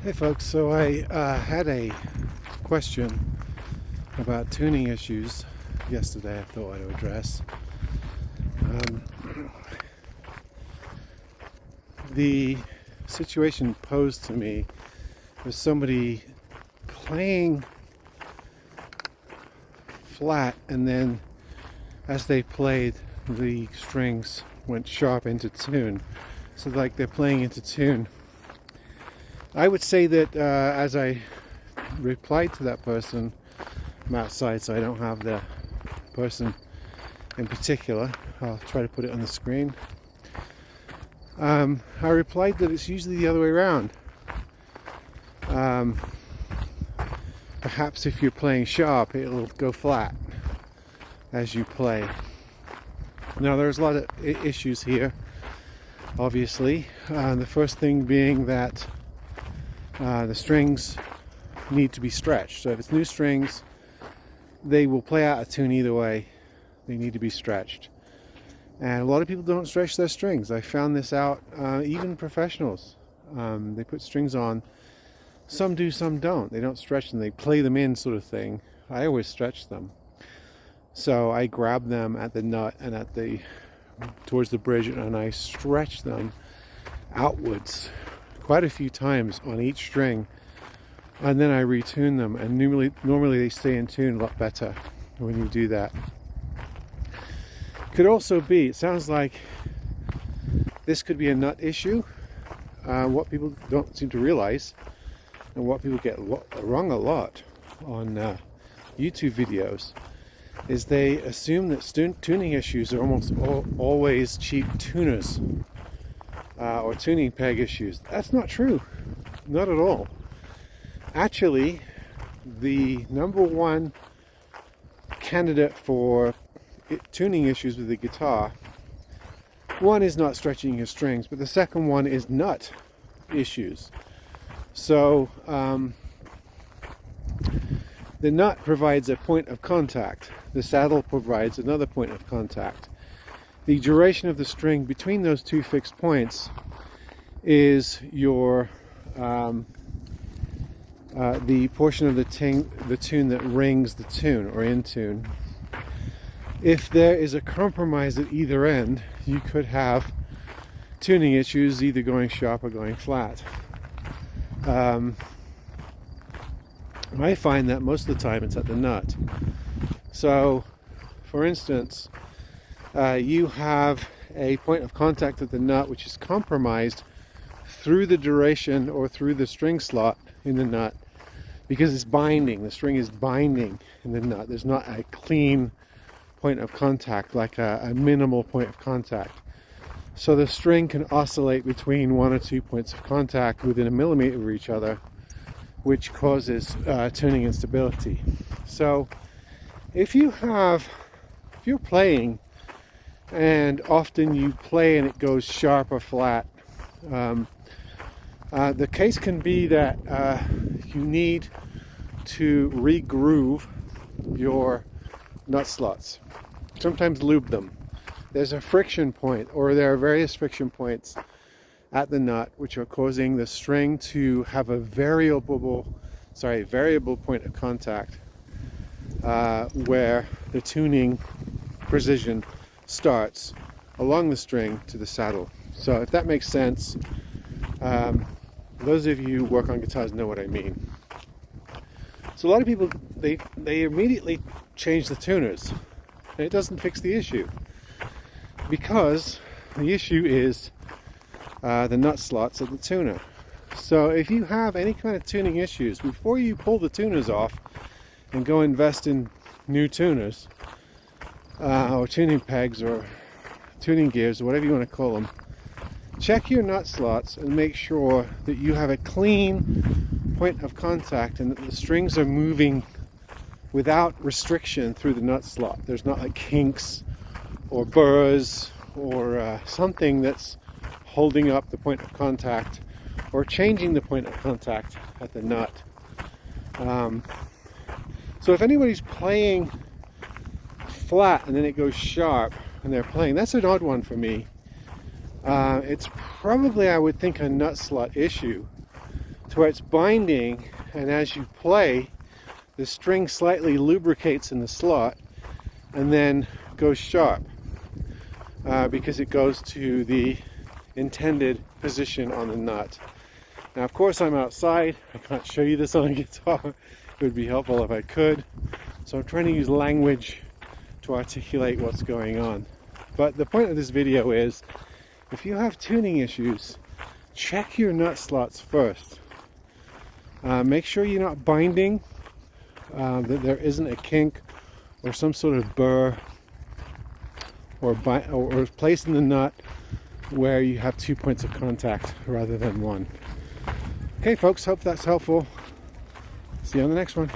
Hey folks, so I had a question about tuning issues yesterday I thought I'd address. Um, the situation posed to me was somebody playing flat, and then as they played, the strings went sharp into tune. So like they're playing into tune. I would say that as I replied to that person, I'm outside so I don't have the person in particular. I'll try to put it on the screen. I replied that it's usually the other way around. Perhaps if you're playing sharp, it'll go flat as you play. Now there's a lot of issues here, obviously. The first thing being that the strings need to be stretched. So if it's new strings, they will play out of tune either way. They need to be stretched. And a lot of people don't stretch their strings. I found this out, even professionals. They put strings on. Some do, some don't. They don't stretch them. They play them in, sort of thing. I always stretch them. So I grab them at the nut and towards the bridge, and I stretch them outwards quite a few times on each string, and then I retune them, and normally they stay in tune a lot better when you do that. Could also be, it sounds like this could be a nut issue. What people don't seem to realize, and what people get wrong a lot on YouTube videos, is they assume that tuning issues are almost always cheap tuners or tuning peg issues. That's not true. Not at all. Actually, the number one candidate for tuning issues with the guitar, one is not stretching your strings, but the second one is nut issues. So the nut provides a point of contact. The saddle provides another point of contact. The duration of the string between those two fixed points is your the portion of the tune that rings the tune or in tune. If there is a compromise at either end, you could have tuning issues, either going sharp or going flat. I find that most of the time it's at the nut. So, for instance, you have a point of contact at the nut which is compromised through the duration or through the string slot in the nut, because it's binding. The string is binding in the nut. There's not a clean point of contact, like a minimal point of contact. So the string can oscillate between 1 or 2 points of contact within a millimeter of each other, which causes tuning instability. So if you're playing and often you play and it goes sharp or flat, the case can be that you need to re-groove your nut slots. Sometimes lube them. There's a friction point, or there are various friction points at the nut which are causing the string to have a variable point of contact where the tuning precision starts along the string to the saddle. So if that makes sense, those of you who work on guitars know what I mean. So a lot of people, they immediately change the tuners, and it doesn't fix the issue, because the issue is the nut slots of the tuner. So if you have any kind of tuning issues, before you pull the tuners off and go invest in new tuners or tuning pegs or tuning gears or whatever you want to call them, check your nut slots and make sure that you have a clean point of contact and that the strings are moving without restriction through the nut slot. There's not like kinks or burrs or something that's holding up the point of contact or changing the point of contact at the nut. So if anybody's playing flat and then it goes sharp and they're playing, that's an odd one for me. It's probably, I would think, a nut slot issue. to where it's binding, and as you play, the string slightly lubricates in the slot and then goes sharp because it goes to the intended position on the nut. Now, of course, I'm outside. I can't show you this on a guitar. It would be helpful if I could. So I'm trying to use language to articulate what's going on. But the point of this video is, if you have tuning issues, check your nut slots first. Make sure you're not binding, that there isn't a kink or some sort of burr or place in the nut where you have 2 points of contact rather than one. Okay, folks, hope that's helpful. See you on the next one.